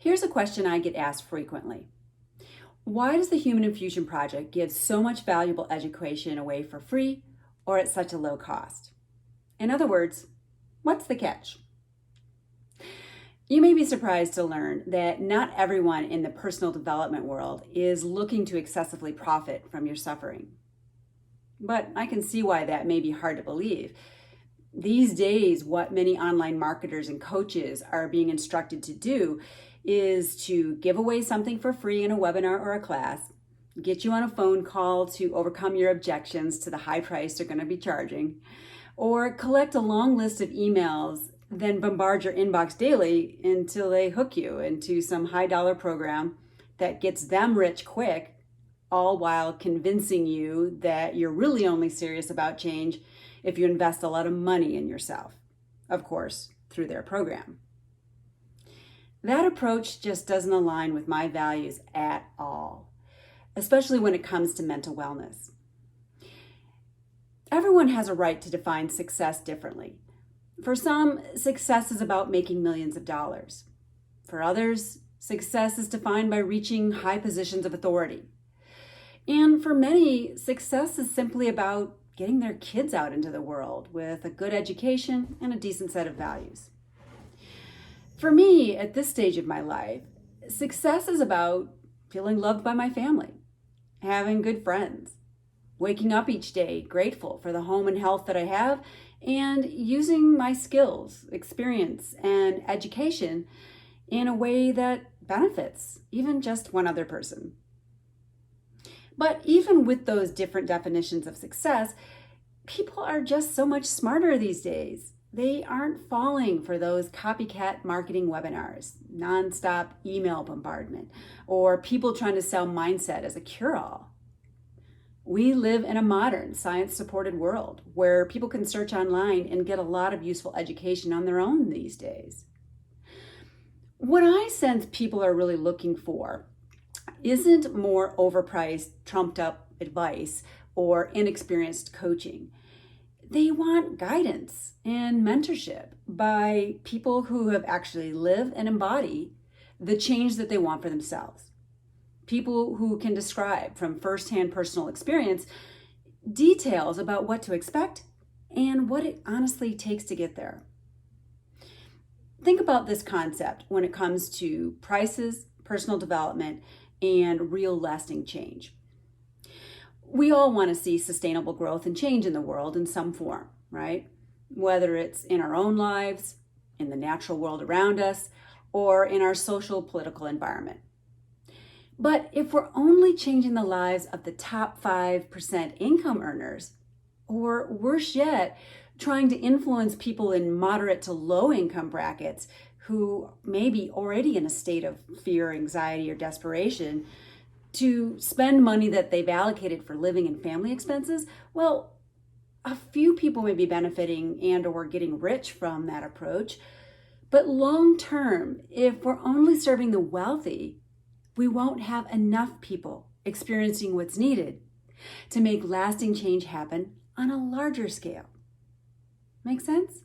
Here's a question I get asked frequently. Why does the Human Infusion Project give so much valuable education away for free or at such a low cost? In other words, what's the catch? You may be surprised to learn that not everyone in the personal development world is looking to excessively profit from your suffering. But I can see why that may be hard to believe. These days, what many online marketers and coaches are being instructed to do is to give away something for free in a webinar or a class, get you on a phone call to overcome your objections to the high price they're going to be charging, or collect a long list of emails, then bombard your inbox daily until they hook you into some high dollar program that gets them rich quick, all while convincing you that you're really only serious about change if you invest a lot of money in yourself, of course, through their program. That approach just doesn't align with my values at all, especially when it comes to mental wellness. Everyone has a right to define success differently. For some, success is about making millions of dollars. For others, success is defined by reaching high positions of authority. And for many, success is simply about getting their kids out into the world with a good education and a decent set of values. For me, at this stage of my life, success is about feeling loved by my family, having good friends, waking up each day grateful for the home and health that I have, and using my skills, experience, and education in a way that benefits even just one other person. But even with those different definitions of success, people are just so much smarter these days. They aren't falling for those copycat marketing webinars, nonstop email bombardment, or people trying to sell mindset as a cure-all. We live in a modern, science-supported world where people can search online and get a lot of useful education on their own these days. What I sense people are really looking for isn't more overpriced, trumped-up advice or inexperienced coaching. They want guidance and mentorship by people who have actually lived and embody the change that they want for themselves. People who can describe from firsthand personal experience details about what to expect and what it honestly takes to get there. Think about this concept when it comes to prices, personal development, and real lasting change. We all want to see sustainable growth and change in the world in some form, right? Whether it's in our own lives, in the natural world around us, or in our social political environment. But if we're only changing the lives of the top 5% income earners, or worse yet, trying to influence people in moderate to low income brackets who may be already in a state of fear, anxiety, or desperation, to spend money that they've allocated for living and family expenses, well, a few people may be benefiting and or getting rich from that approach. But long term, if we're only serving the wealthy, we won't have enough people experiencing what's needed to make lasting change happen on a larger scale. Make sense?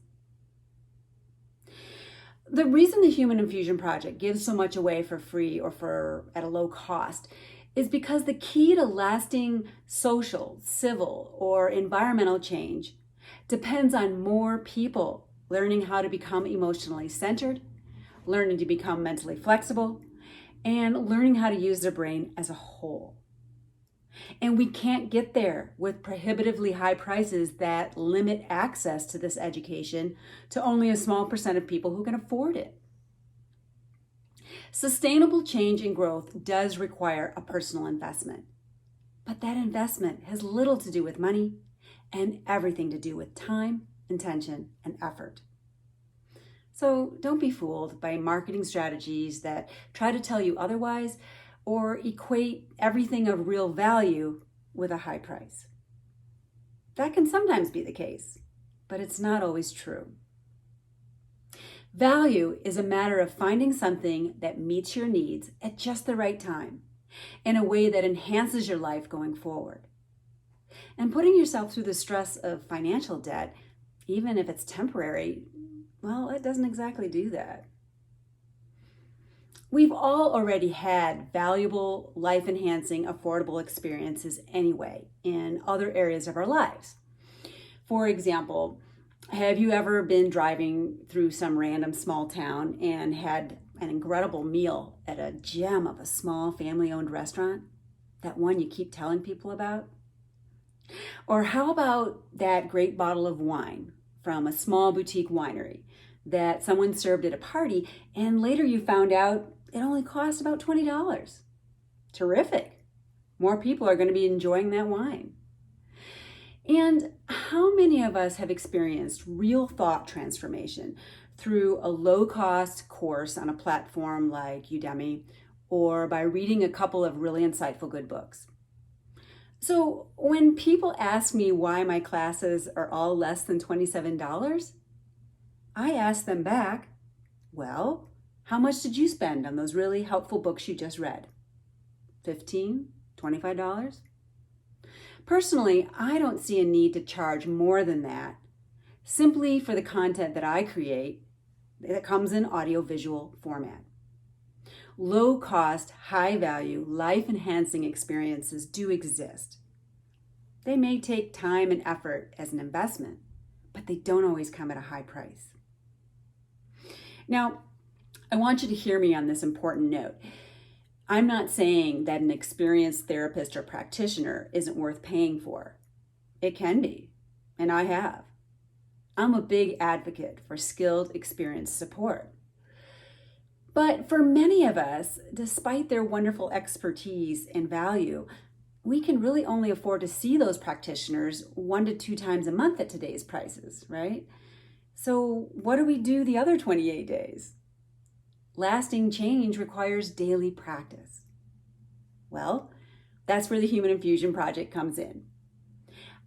The reason the Human Infusion Project gives so much away for free or at a low cost is because the key to lasting social, civil, or environmental change depends on more people learning how to become emotionally centered, learning to become mentally flexible, and learning how to use their brain as a whole. And we can't get there with prohibitively high prices that limit access to this education to only a small percent of people who can afford it. Sustainable change and growth does require a personal investment, but that investment has little to do with money and everything to do with time, intention, and effort. So don't be fooled by marketing strategies that try to tell you otherwise or equate everything of real value with a high price. That can sometimes be the case, but it's not always true. Value is a matter of finding something that meets your needs at just the right time, in a way that enhances your life going forward. And putting yourself through the stress of financial debt, even if it's temporary, well, it doesn't exactly do that. We've all already had valuable, life-enhancing, affordable experiences anyway in other areas of our lives. For example, have you ever been driving through some random small town and had an incredible meal at a gem of a small family-owned restaurant? That one you keep telling people about? Or how about that great bottle of wine from a small boutique winery that someone served at a party and later you found out it only cost about $20? Terrific. More people are going to be enjoying that wine. And how many of us have experienced real thought transformation through a low-cost course on a platform like Udemy or by reading a couple of really insightful good books? So when people ask me why my classes are all less than $27, I ask them back, well, how much did you spend on those really helpful books you just read? $15? $25? Personally, I don't see a need to charge more than that simply for the content that I create that comes in audiovisual format. Low cost, high value, life-enhancing experiences do exist. They may take time and effort as an investment, but they don't always come at a high price. Now, I want you to hear me on this important note. I'm not saying that an experienced therapist or practitioner isn't worth paying for. It can be, and I have. I'm a big advocate for skilled, experienced support. But for many of us, despite their wonderful expertise and value, we can really only afford to see those practitioners 1 to 2 times a month at today's prices, right? So what do we do the other 28 days? Lasting change requires daily practice. Well, that's where the Human Infusion Project comes in.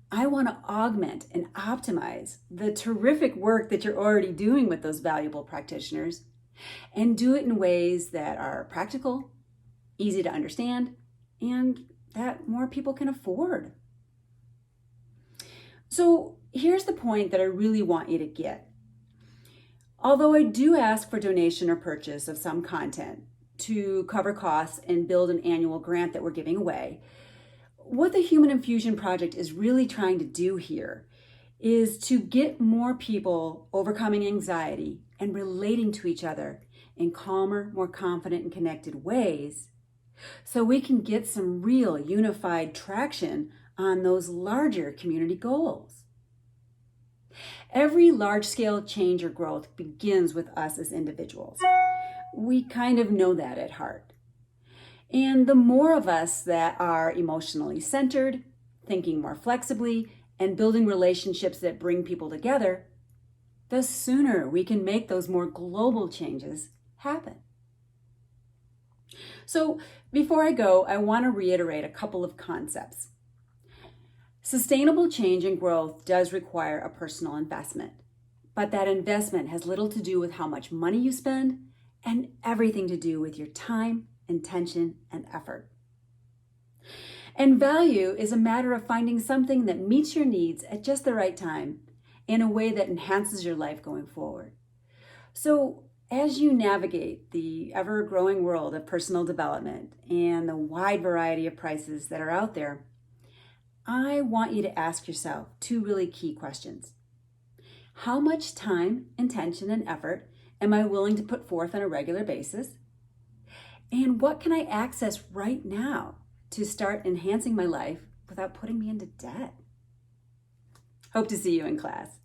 I want to augment and optimize the terrific work that you're already doing with those valuable practitioners and do it in ways that are practical, easy to understand, and that more people can afford. So here's the point that I really want you to get. Although I do ask for donation or purchase of some content to cover costs and build an annual grant that we're giving away, what the Human Infusion Project is really trying to do here is to get more people overcoming anxiety and relating to each other in calmer, more confident and connected ways so we can get some real unified traction on those larger community goals. Every large-scale change or growth begins with us as individuals. We kind of know that at heart. And the more of us that are emotionally centered, thinking more flexibly, and building relationships that bring people together, the sooner we can make those more global changes happen. So before I go, I want to reiterate a couple of concepts. Sustainable change and growth does require a personal investment, but that investment has little to do with how much money you spend and everything to do with your time, intention, and effort. And value is a matter of finding something that meets your needs at just the right time in a way that enhances your life going forward. So as you navigate the ever-growing world of personal development and the wide variety of prices that are out there, I want you to ask yourself 2 really key questions. How much time, intention, and effort am I willing to put forth on a regular basis? And what can I access right now to start enhancing my life without putting me into debt? Hope to see you in class.